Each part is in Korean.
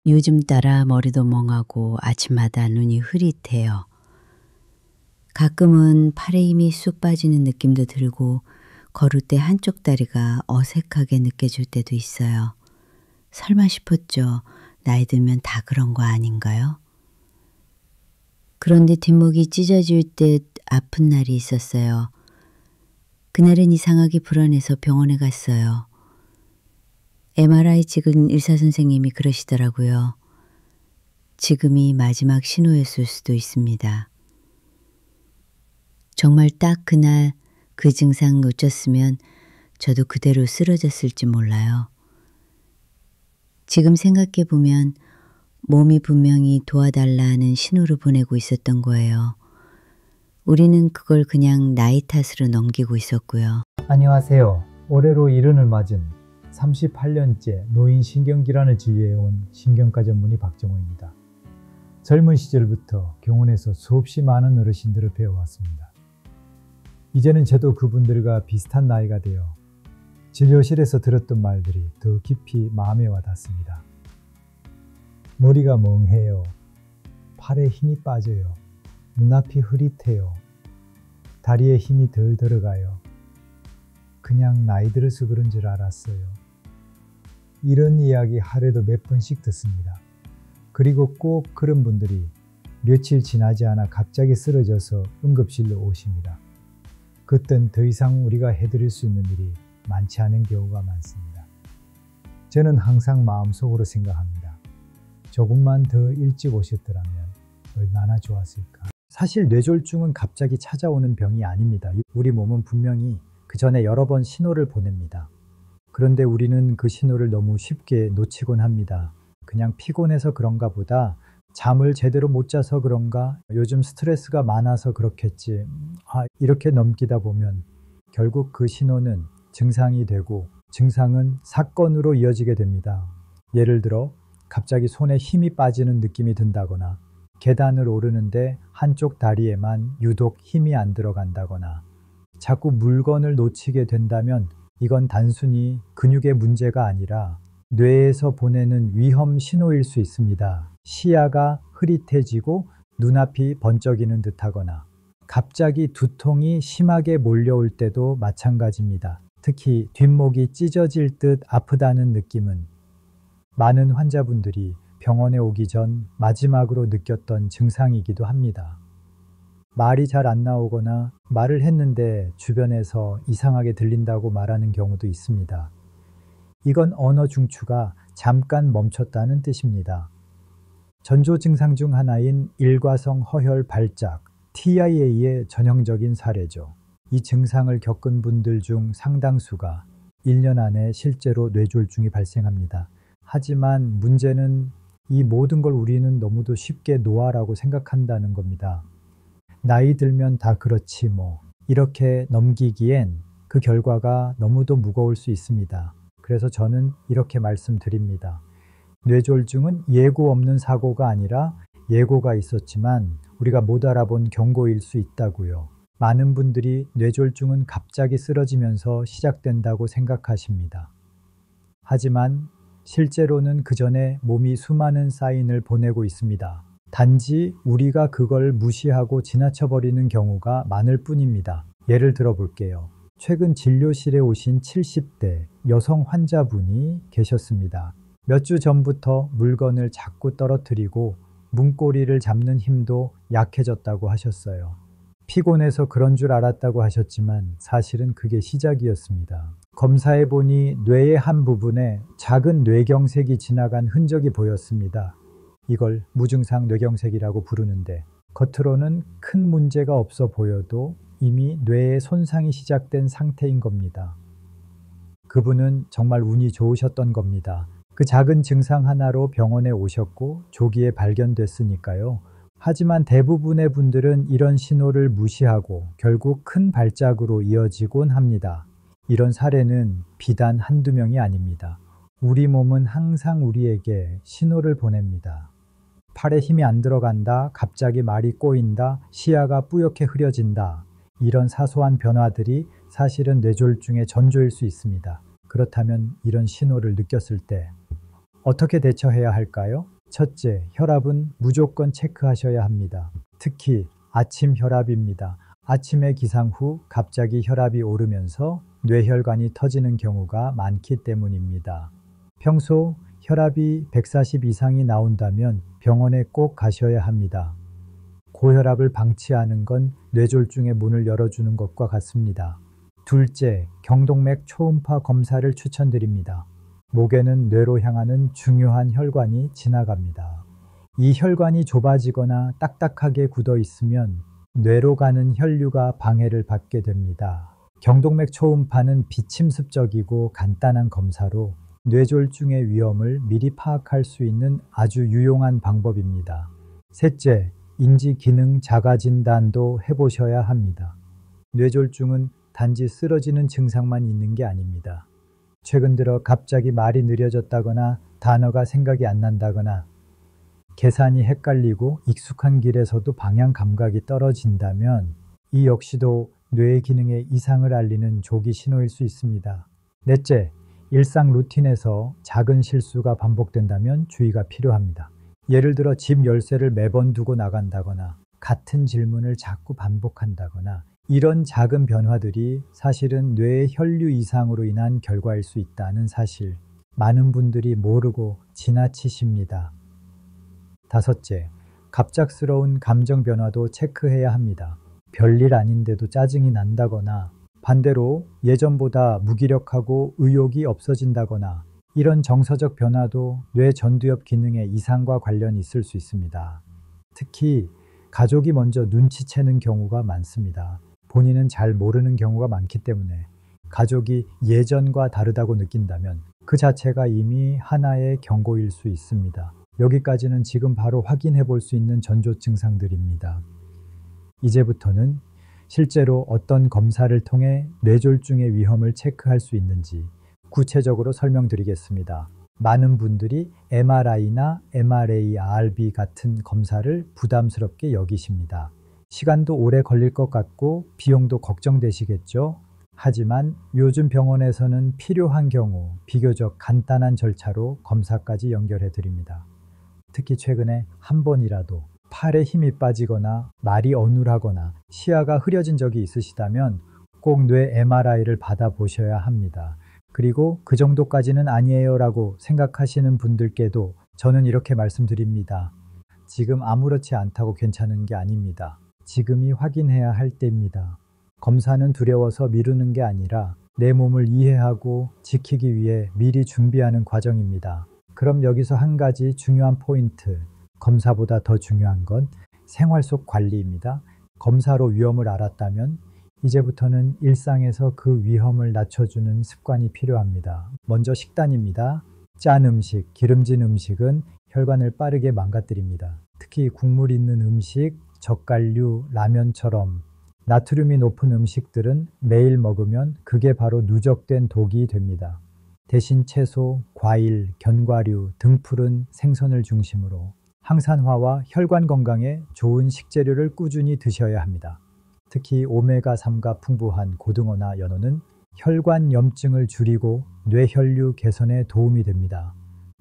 요즘 따라 머리도 멍하고 아침마다 눈이 흐릿해요. 가끔은 팔에 힘이 쑥 빠지는 느낌도 들고 걸을 때 한쪽 다리가 어색하게 느껴질 때도 있어요. 설마 싶었죠. 나이 들면 다 그런 거 아닌가요? 그런데 뒷목이 찢어질 듯 아픈 날이 있었어요. 그날은 이상하게 불안해서 병원에 갔어요. MRI 찍은 의사 선생님이 그러시더라고요. 지금이 마지막 신호였을 수도 있습니다. 정말 딱 그날 그 증상 놓쳤으면 저도 그대로 쓰러졌을지 몰라요. 지금 생각해보면 몸이 분명히 도와달라는 신호를 보내고 있었던 거예요. 우리는 그걸 그냥 나이 탓으로 넘기고 있었고요. 안녕하세요. 올해로 70을 맞은 38년째 노인 신경질환을 진료해온 신경과 전문의 박정호입니다. 젊은 시절부터 병원에서 수없이 많은 어르신들을 배워왔습니다. 이제는 저도 그분들과 비슷한 나이가 되어 진료실에서 들었던 말들이 더 깊이 마음에 와닿습니다. 머리가 멍해요. 팔에 힘이 빠져요. 눈앞이 흐릿해요. 다리에 힘이 덜 들어가요. 그냥 나이 들어서 그런 줄 알았어요. 이런 이야기 하루에도 몇 번씩 듣습니다. 그리고 꼭 그런 분들이 며칠 지나지 않아 갑자기 쓰러져서 응급실로 오십니다. 그땐 더 이상 우리가 해드릴 수 있는 일이 많지 않은 경우가 많습니다. 저는 항상 마음속으로 생각합니다. 조금만 더 일찍 오셨더라면 얼마나 좋았을까. 사실 뇌졸중은 갑자기 찾아오는 병이 아닙니다. 우리 몸은 분명히 그 전에 여러 번 신호를 보냅니다. 그런데 우리는 그 신호를 너무 쉽게 놓치곤 합니다. 그냥 피곤해서 그런가 보다, 잠을 제대로 못 자서 그런가, 요즘 스트레스가 많아서 그렇겠지. 이렇게 넘기다 보면 결국 그 신호는 증상이 되고 증상은 사건으로 이어지게 됩니다. 예를 들어 갑자기 손에 힘이 빠지는 느낌이 든다거나, 계단을 오르는데 한쪽 다리에만 유독 힘이 안 들어간다거나, 자꾸 물건을 놓치게 된다면 이건 단순히 근육의 문제가 아니라 뇌에서 보내는 위험 신호일 수 있습니다. 시야가 흐릿해지고 눈앞이 번쩍이는 듯하거나, 갑자기 두통이 심하게 몰려올 때도 마찬가지입니다. 특히 뒷목이 찢어질 듯 아프다는 느낌은 많은 환자분들이 병원에 오기 전 마지막으로 느꼈던 증상이기도 합니다. 말이 잘 안 나오거나 말을 했는데 주변에서 이상하게 들린다고 말하는 경우도 있습니다. 이건 언어 중추가 잠깐 멈췄다는 뜻입니다. 전조 증상 중 하나인 일과성 허혈 발작, TIA의 전형적인 사례죠. 이 증상을 겪은 분들 중 상당수가 1년 안에 실제로 뇌졸중이 발생합니다. 하지만 문제는 이 모든 걸 우리는 너무도 쉽게 노화라고 생각한다는 겁니다. 나이 들면 다 그렇지 뭐, 이렇게 넘기기엔 그 결과가 너무도 무거울 수 있습니다. 그래서 저는 이렇게 말씀드립니다. 뇌졸중은 예고 없는 사고가 아니라 예고가 있었지만 우리가 못 알아본 경고일 수 있다고요. 많은 분들이 뇌졸중은 갑자기 쓰러지면서 시작된다고 생각하십니다. 하지만 실제로는 그 전에 몸이 수많은 사인을 보내고 있습니다. 단지 우리가 그걸 무시하고 지나쳐버리는 경우가 많을 뿐입니다. 예를 들어 볼게요. 최근 진료실에 오신 70대 여성 환자분이 계셨습니다. 몇 주 전부터 물건을 자꾸 떨어뜨리고 문고리를 잡는 힘도 약해졌다고 하셨어요. 피곤해서 그런 줄 알았다고 하셨지만 사실은 그게 시작이었습니다. 검사해보니 뇌의 한 부분에 작은 뇌경색이 지나간 흔적이 보였습니다. 이걸 무증상 뇌경색이라고 부르는데, 겉으로는 큰 문제가 없어 보여도 이미 뇌에 손상이 시작된 상태인 겁니다. 그분은 정말 운이 좋으셨던 겁니다. 그 작은 증상 하나로 병원에 오셨고 조기에 발견됐으니까요. 하지만 대부분의 분들은 이런 신호를 무시하고 결국 큰 발작으로 이어지곤 합니다. 이런 사례는 비단 한두 명이 아닙니다. 우리 몸은 항상 우리에게 신호를 보냅니다. 팔에 힘이 안 들어간다, 갑자기 말이 꼬인다, 시야가 뿌옇게 흐려진다. 이런 사소한 변화들이 사실은 뇌졸중의 전조일 수 있습니다. 그렇다면 이런 신호를 느꼈을 때 어떻게 대처해야 할까요? 첫째, 혈압은 무조건 체크하셔야 합니다. 특히 아침 혈압입니다. 아침에 기상 후 갑자기 혈압이 오르면서 뇌혈관이 터지는 경우가 많기 때문입니다. 평소 혈압이 140 이상이 나온다면 병원에 꼭 가셔야 합니다. 고혈압을 방치하는 건 뇌졸중의 문을 열어주는 것과 같습니다. 둘째, 경동맥 초음파 검사를 추천드립니다. 목에는 뇌로 향하는 중요한 혈관이 지나갑니다. 이 혈관이 좁아지거나 딱딱하게 굳어 있으면 뇌로 가는 혈류가 방해를 받게 됩니다. 경동맥 초음파는 비침습적이고 간단한 검사로 뇌졸중의 위험을 미리 파악할 수 있는 아주 유용한 방법입니다. 셋째, 인지 기능 자가 진단도 해보셔야 합니다. 뇌졸중은 단지 쓰러지는 증상만 있는 게 아닙니다. 최근 들어 갑자기 말이 느려졌다거나 단어가 생각이 안 난다거나 계산이 헷갈리고 익숙한 길에서도 방향 감각이 떨어진다면 이 역시도 뇌의 기능에 이상을 알리는 조기 신호일 수 있습니다. 넷째, 일상 루틴에서 작은 실수가 반복된다면 주의가 필요합니다. 예를 들어 집 열쇠를 매번 두고 나간다거나 같은 질문을 자꾸 반복한다거나 이런 작은 변화들이 사실은 뇌의 혈류 이상으로 인한 결과일 수 있다는 사실, 많은 분들이 모르고 지나치십니다. 다섯째, 갑작스러운 감정 변화도 체크해야 합니다. 별일 아닌데도 짜증이 난다거나 반대로 예전보다 무기력하고 의욕이 없어진다거나 이런 정서적 변화도 뇌 전두엽 기능의 이상과 관련이 있을 수 있습니다. 특히 가족이 먼저 눈치채는 경우가 많습니다. 본인은 잘 모르는 경우가 많기 때문에 가족이 예전과 다르다고 느낀다면 그 자체가 이미 하나의 경고일 수 있습니다. 여기까지는 지금 바로 확인해 볼 수 있는 전조 증상들입니다. 이제부터는 실제로 어떤 검사를 통해 뇌졸중의 위험을 체크할 수 있는지 구체적으로 설명드리겠습니다. 많은 분들이 MRI나 MRARB 같은 검사를 부담스럽게 여기십니다. 시간도 오래 걸릴 것 같고 비용도 걱정되시겠죠? 하지만 요즘 병원에서는 필요한 경우 비교적 간단한 절차로 검사까지 연결해 드립니다. 특히 최근에 한 번이라도 팔에 힘이 빠지거나 말이 어눌하거나 시야가 흐려진 적이 있으시다면 꼭 뇌 MRI를 받아보셔야 합니다. 그리고 그 정도까지는 아니에요 라고 생각하시는 분들께도 저는 이렇게 말씀드립니다. 지금 아무렇지 않다고 괜찮은 게 아닙니다. 지금이 확인해야 할 때입니다. 검사는 두려워서 미루는 게 아니라 내 몸을 이해하고 지키기 위해 미리 준비하는 과정입니다. 그럼 여기서 한 가지 중요한 포인트, 검사보다 더 중요한 건 생활 속 관리입니다. 검사로 위험을 알았다면 이제부터는 일상에서 그 위험을 낮춰주는 습관이 필요합니다. 먼저 식단입니다. 짠 음식, 기름진 음식은 혈관을 빠르게 망가뜨립니다. 특히 국물 있는 음식, 젓갈류, 라면처럼 나트륨이 높은 음식들은 매일 먹으면 그게 바로 누적된 독이 됩니다. 대신 채소, 과일, 견과류, 등푸른 생선을 중심으로 항산화와 혈관 건강에 좋은 식재료를 꾸준히 드셔야 합니다. 특히 오메가3가 풍부한 고등어나 연어는 혈관 염증을 줄이고 뇌혈류 개선에 도움이 됩니다.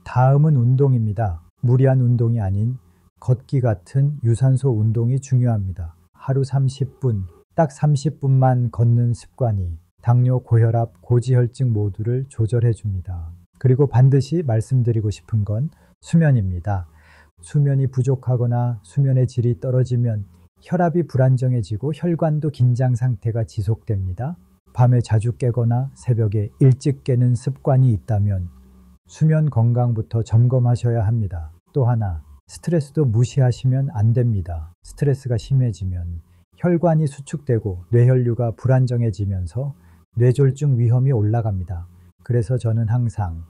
다음은 운동입니다. 무리한 운동이 아닌 걷기 같은 유산소 운동이 중요합니다. 하루 30분, 딱 30분만 걷는 습관이 당뇨, 고혈압, 고지혈증 모두를 조절해 줍니다. 그리고 반드시 말씀드리고 싶은 건 수면입니다. 수면이 부족하거나 수면의 질이 떨어지면 혈압이 불안정해지고 혈관도 긴장 상태가 지속됩니다. 밤에 자주 깨거나 새벽에 일찍 깨는 습관이 있다면 수면 건강부터 점검하셔야 합니다. 또 하나, 스트레스도 무시하시면 안 됩니다. 스트레스가 심해지면 혈관이 수축되고 뇌혈류가 불안정해지면서 뇌졸중 위험이 올라갑니다. 그래서 저는 항상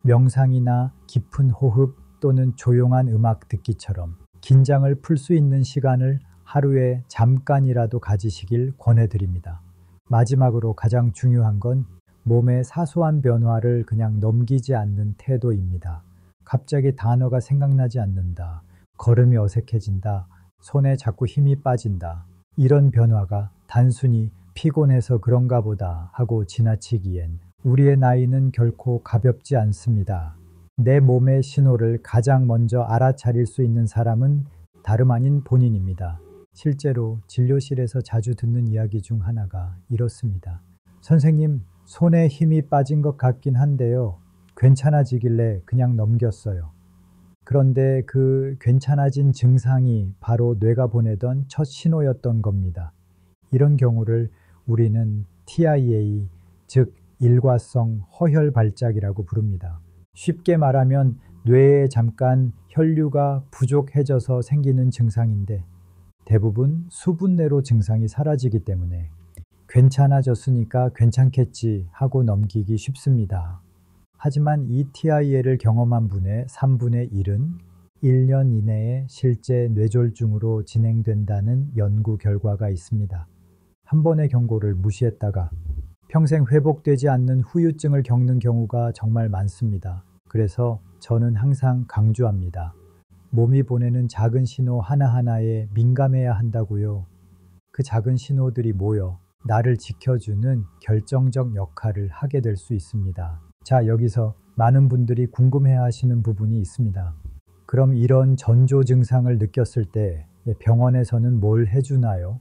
명상이나 깊은 호흡 또는 조용한 음악 듣기처럼 긴장을 풀 수 있는 시간을 하루에 잠깐이라도 가지시길 권해드립니다. 마지막으로 가장 중요한 건 몸의 사소한 변화를 그냥 넘기지 않는 태도입니다. 갑자기 단어가 생각나지 않는다, 걸음이 어색해진다, 손에 자꾸 힘이 빠진다. 이런 변화가 단순히 피곤해서 그런가 보다 하고 지나치기엔 우리의 나이는 결코 가볍지 않습니다. 내 몸의 신호를 가장 먼저 알아차릴 수 있는 사람은 다름 아닌 본인입니다. 실제로 진료실에서 자주 듣는 이야기 중 하나가 이렇습니다. 선생님, 손에 힘이 빠진 것 같긴 한데요. 괜찮아지길래 그냥 넘겼어요. 그런데 그 괜찮아진 증상이 바로 뇌가 보내던 첫 신호였던 겁니다. 이런 경우를 우리는 TIA, 즉 일과성 허혈 발작이라고 부릅니다. 쉽게 말하면 뇌에 잠깐 혈류가 부족해져서 생기는 증상인데 대부분 수분 내로 증상이 사라지기 때문에 괜찮아졌으니까 괜찮겠지 하고 넘기기 쉽습니다. 하지만 이 TIA를 경험한 분의 3분의 1은 1년 이내에 실제 뇌졸중으로 진행된다는 연구 결과가 있습니다. 한 번의 경고를 무시했다가 평생 회복되지 않는 후유증을 겪는 경우가 정말 많습니다. 그래서 저는 항상 강조합니다. 몸이 보내는 작은 신호 하나하나에 민감해야 한다고요. 그 작은 신호들이 모여 나를 지켜주는 결정적 역할을 하게 될 수 있습니다. 자, 여기서 많은 분들이 궁금해 하시는 부분이 있습니다. 그럼 이런 전조 증상을 느꼈을 때 병원에서는 뭘 해주나요?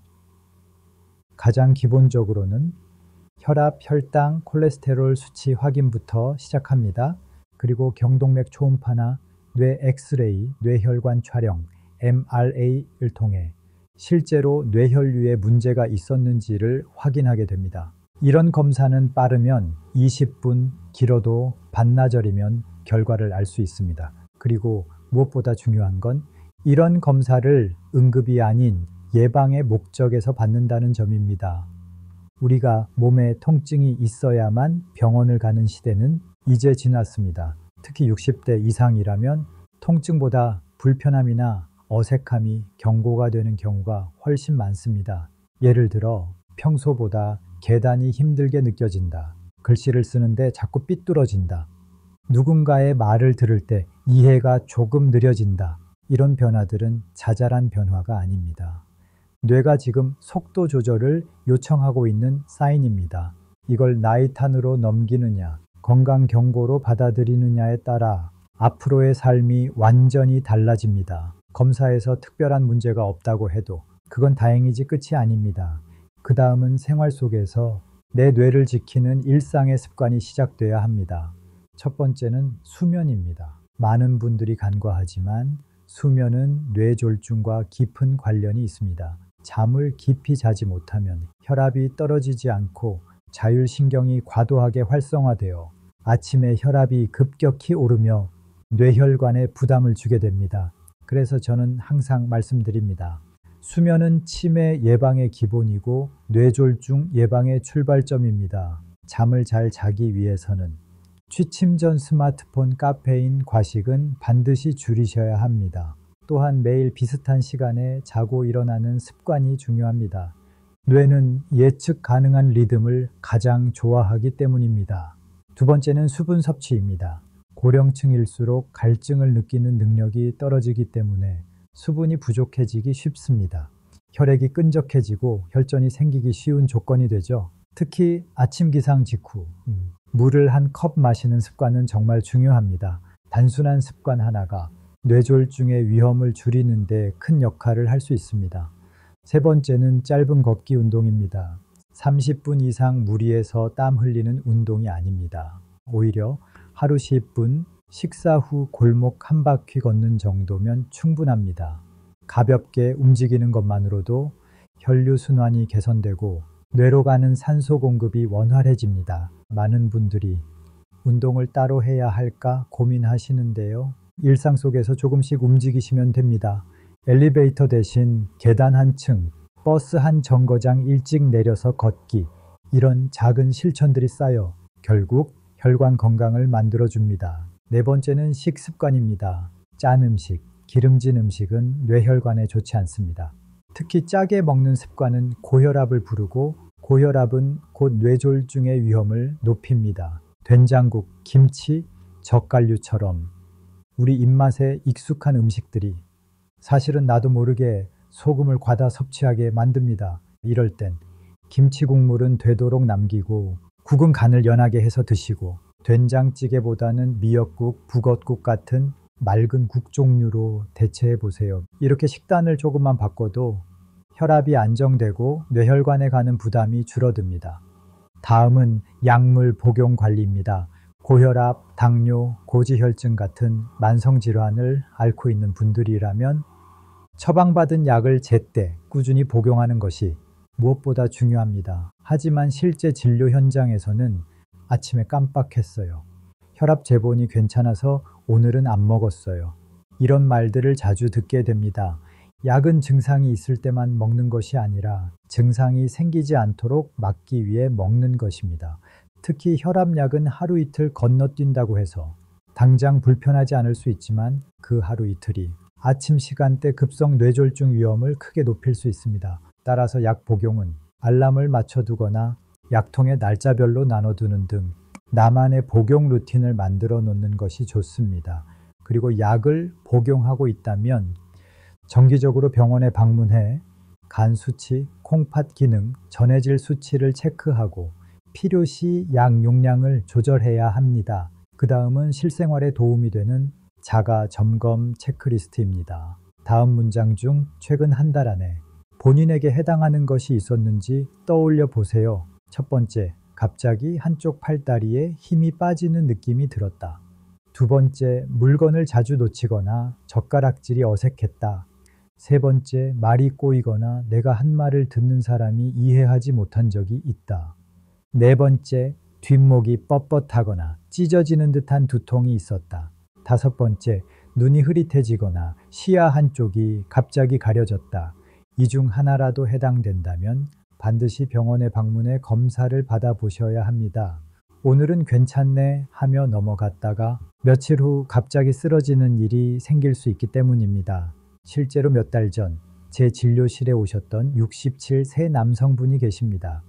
가장 기본적으로는 혈압, 혈당, 콜레스테롤 수치 확인부터 시작합니다. 그리고 경동맥 초음파나 뇌 엑스레이, 뇌혈관 촬영, MRA를 통해 실제로 뇌혈류에 문제가 있었는지를 확인하게 됩니다. 이런 검사는 빠르면 20분, 길어도 반나절이면 결과를 알 수 있습니다. 그리고 무엇보다 중요한 건 이런 검사를 응급이 아닌 예방의 목적에서 받는다는 점입니다. 우리가 몸에 통증이 있어야만 병원을 가는 시대는 이제 지났습니다. 특히 60대 이상이라면 통증보다 불편함이나 어색함이 경고가 되는 경우가 훨씬 많습니다. 예를 들어 평소보다 계단이 힘들게 느껴진다. 글씨를 쓰는데 자꾸 삐뚤어진다. 누군가의 말을 들을 때 이해가 조금 느려진다. 이런 변화들은 자잘한 변화가 아닙니다. 뇌가 지금 속도 조절을 요청하고 있는 사인입니다. 이걸 나이탄으로 넘기느냐, 건강 경고로 받아들이느냐에 따라 앞으로의 삶이 완전히 달라집니다. 검사에서 특별한 문제가 없다고 해도 그건 다행이지 끝이 아닙니다. 그 다음은 생활 속에서 내 뇌를 지키는 일상의 습관이 시작돼야 합니다. 첫 번째는 수면입니다. 많은 분들이 간과하지만 수면은 뇌졸중과 깊은 관련이 있습니다. 잠을 깊이 자지 못하면 혈압이 떨어지지 않고 자율신경이 과도하게 활성화되어 아침에 혈압이 급격히 오르며 뇌혈관에 부담을 주게 됩니다. 그래서 저는 항상 말씀드립니다. 수면은 치매 예방의 기본이고 뇌졸중 예방의 출발점입니다. 잠을 잘 자기 위해서는 취침 전 스마트폰, 카페인, 과식은 반드시 줄이셔야 합니다. 또한 매일 비슷한 시간에 자고 일어나는 습관이 중요합니다. 뇌는 예측 가능한 리듬을 가장 좋아하기 때문입니다. 두 번째는 수분 섭취입니다. 고령층일수록 갈증을 느끼는 능력이 떨어지기 때문에 수분이 부족해지기 쉽습니다. 혈액이 끈적해지고 혈전이 생기기 쉬운 조건이 되죠. 특히 아침 기상 직후 물을 한 컵 마시는 습관은 정말 중요합니다. 단순한 습관 하나가 뇌졸중의 위험을 줄이는 데 큰 역할을 할 수 있습니다. 세 번째는 짧은 걷기 운동입니다. 30분 이상 무리해서 땀 흘리는 운동이 아닙니다. 오히려 하루 10분, 식사 후 골목 한 바퀴 걷는 정도면 충분합니다. 가볍게 움직이는 것만으로도 혈류순환이 개선되고 뇌로 가는 산소 공급이 원활해집니다. 많은 분들이 운동을 따로 해야 할까 고민하시는데요. 일상 속에서 조금씩 움직이시면 됩니다. 엘리베이터 대신 계단 한 층, 버스 한 정거장 일찍 내려서 걷기, 이런 작은 실천들이 쌓여 결국 혈관 건강을 만들어줍니다. 네 번째는 식습관입니다. 짠 음식, 기름진 음식은 뇌혈관에 좋지 않습니다. 특히 짜게 먹는 습관은 고혈압을 부르고 고혈압은 곧 뇌졸중의 위험을 높입니다. 된장국, 김치, 젓갈류처럼 우리 입맛에 익숙한 음식들이 사실은 나도 모르게 소금을 과다 섭취하게 만듭니다. 이럴 땐 김치 국물은 되도록 남기고 국은 간을 연하게 해서 드시고 된장찌개보다는 미역국, 북엇국 같은 맑은 국 종류로 대체해 보세요. 이렇게 식단을 조금만 바꿔도 혈압이 안정되고 뇌혈관에 가는 부담이 줄어듭니다. 다음은 약물 복용 관리입니다. 고혈압, 당뇨, 고지혈증 같은 만성질환을 앓고 있는 분들이라면 처방받은 약을 제때 꾸준히 복용하는 것이 무엇보다 중요합니다. 하지만 실제 진료 현장에서는 아침에 깜빡했어요. 혈압 재본이 괜찮아서 오늘은 안 먹었어요. 이런 말들을 자주 듣게 됩니다. 약은 증상이 있을 때만 먹는 것이 아니라 증상이 생기지 않도록 막기 위해 먹는 것입니다. 특히 혈압약은 하루 이틀 건너뛴다고 해서 당장 불편하지 않을 수 있지만 그 하루 이틀이 아침 시간대 급성 뇌졸중 위험을 크게 높일 수 있습니다. 따라서 약 복용은 알람을 맞춰두거나 약통에 날짜별로 나눠두는 등 나만의 복용 루틴을 만들어 놓는 것이 좋습니다. 그리고 약을 복용하고 있다면 정기적으로 병원에 방문해 간 수치, 콩팥 기능, 전해질 수치를 체크하고 필요시 약 용량을 조절해야 합니다. 그 다음은 실생활에 도움이 되는 자가 점검 체크리스트입니다. 다음 문장 중 최근 한 달 안에 본인에게 해당하는 것이 있었는지 떠올려 보세요. 첫 번째, 갑자기 한쪽 팔다리에 힘이 빠지는 느낌이 들었다. 두 번째, 물건을 자주 놓치거나 젓가락질이 어색했다. 세 번째, 말이 꼬이거나 내가 한 말을 듣는 사람이 이해하지 못한 적이 있다. 네 번째, 뒷목이 뻣뻣하거나 찢어지는 듯한 두통이 있었다. 다섯 번째, 눈이 흐릿해지거나 시야 한쪽이 갑자기 가려졌다. 이 중 하나라도 해당된다면 반드시 병원에 방문해 검사를 받아보셔야 합니다. 오늘은 괜찮네 하며 넘어갔다가 며칠 후 갑자기 쓰러지는 일이 생길 수 있기 때문입니다. 실제로 몇 달 전 제 진료실에 오셨던 67세 남성분이 계십니다.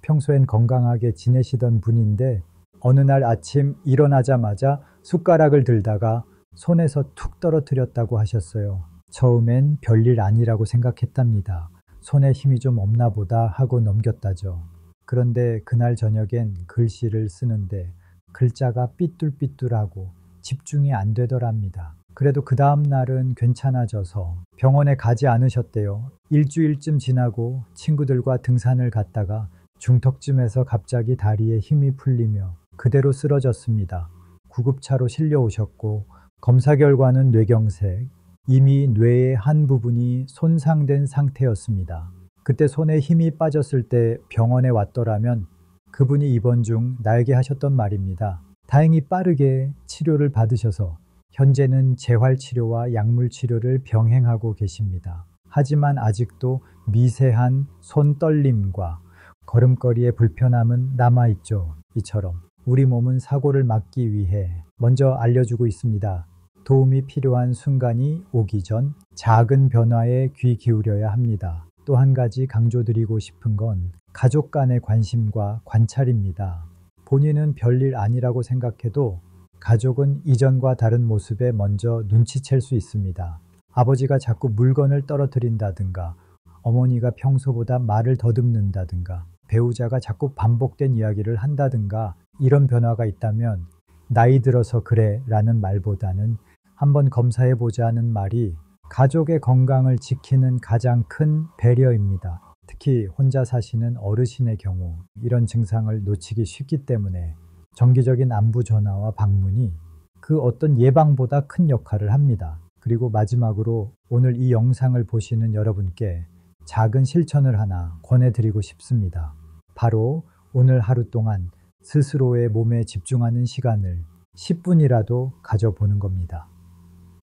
평소엔 건강하게 지내시던 분인데 어느 날 아침 일어나자마자 숟가락을 들다가 손에서 툭 떨어뜨렸다고 하셨어요. 처음엔 별일 아니라고 생각했답니다. 손에 힘이 좀 없나 보다 하고 넘겼다죠. 그런데 그날 저녁엔 글씨를 쓰는데 글자가 삐뚤삐뚤하고 집중이 안 되더랍니다. 그래도 그 다음 날은 괜찮아져서 병원에 가지 않으셨대요. 일주일쯤 지나고 친구들과 등산을 갔다가 중턱쯤에서 갑자기 다리에 힘이 풀리며 그대로 쓰러졌습니다. 구급차로 실려오셨고 검사 결과는 뇌경색, 이미 뇌의 한 부분이 손상된 상태였습니다. 그때 손에 힘이 빠졌을 때 병원에 왔더라면 그분이 입원 중 나에게 하셨던 말입니다. 다행히 빠르게 치료를 받으셔서 현재는 재활치료와 약물치료를 병행하고 계십니다. 하지만 아직도 미세한 손떨림과 걸음걸이의 불편함은 남아있죠. 이처럼 우리 몸은 사고를 막기 위해 먼저 알려주고 있습니다. 도움이 필요한 순간이 오기 전 작은 변화에 귀 기울여야 합니다. 또 한 가지 강조드리고 싶은 건 가족 간의 관심과 관찰입니다. 본인은 별일 아니라고 생각해도 가족은 이전과 다른 모습에 먼저 눈치챌 수 있습니다. 아버지가 자꾸 물건을 떨어뜨린다든가, 어머니가 평소보다 말을 더듬는다든가, 배우자가 자꾸 반복된 이야기를 한다든가 이런 변화가 있다면 나이 들어서 그래 라는 말보다는 한번 검사해보자는 말이 가족의 건강을 지키는 가장 큰 배려입니다. 특히 혼자 사시는 어르신의 경우 이런 증상을 놓치기 쉽기 때문에 정기적인 안부 전화와 방문이 그 어떤 예방보다 큰 역할을 합니다. 그리고 마지막으로 오늘 이 영상을 보시는 여러분께 작은 실천을 하나 권해드리고 싶습니다. 바로 오늘 하루 동안 스스로의 몸에 집중하는 시간을 10분이라도 가져보는 겁니다.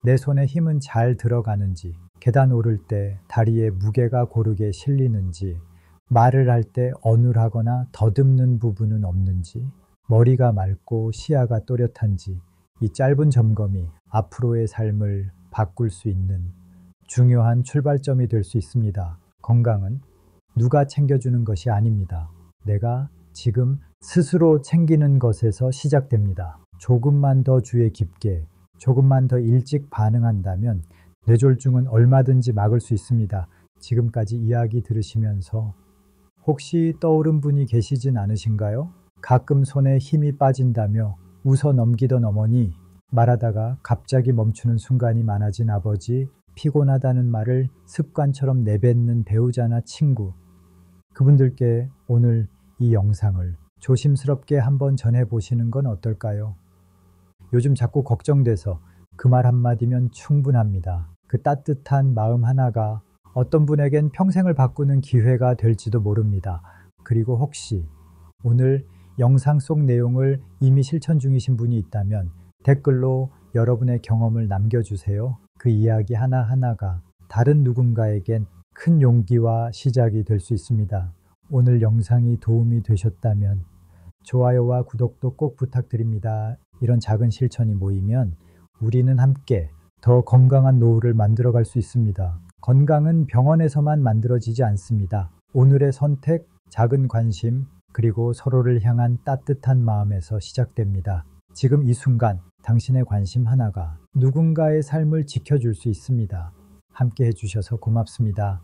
내 손에 힘은 잘 들어가는지, 계단 오를 때 다리에 무게가 고르게 실리는지, 말을 할 때 어눌하거나 더듬는 부분은 없는지, 머리가 맑고 시야가 또렷한지, 이 짧은 점검이 앞으로의 삶을 바꿀 수 있는 중요한 출발점이 될 수 있습니다. 건강은 누가 챙겨주는 것이 아닙니다. 내가 지금 스스로 챙기는 것에서 시작됩니다. 조금만 더 주의 깊게, 조금만 더 일찍 반응한다면 뇌졸중은 얼마든지 막을 수 있습니다. 지금까지 이야기 들으시면서 혹시 떠오른 분이 계시진 않으신가요? 가끔 손에 힘이 빠진다며 웃어 넘기던 어머니, 말하다가 갑자기 멈추는 순간이 많아진 아버지, 피곤하다는 말을 습관처럼 내뱉는 배우자나 친구, 그분들께 오늘 이 영상을 조심스럽게 한번 전해보시는 건 어떨까요? 요즘 자꾸 걱정돼서 그 말 한마디면 충분합니다. 그 따뜻한 마음 하나가 어떤 분에겐 평생을 바꾸는 기회가 될지도 모릅니다. 그리고 혹시 오늘 영상 속 내용을 이미 실천 중이신 분이 있다면 댓글로 여러분의 경험을 남겨주세요. 그 이야기 하나하나가 다른 누군가에겐 큰 용기와 시작이 될 수 있습니다. 오늘 영상이 도움이 되셨다면 좋아요와 구독도 꼭 부탁드립니다. 이런 작은 실천이 모이면 우리는 함께 더 건강한 노후를 만들어갈 수 있습니다. 건강은 병원에서만 만들어지지 않습니다. 오늘의 선택, 작은 관심, 그리고 서로를 향한 따뜻한 마음에서 시작됩니다. 지금 이 순간 당신의 관심 하나가 누군가의 삶을 지켜줄 수 있습니다. 함께 해주셔서 고맙습니다.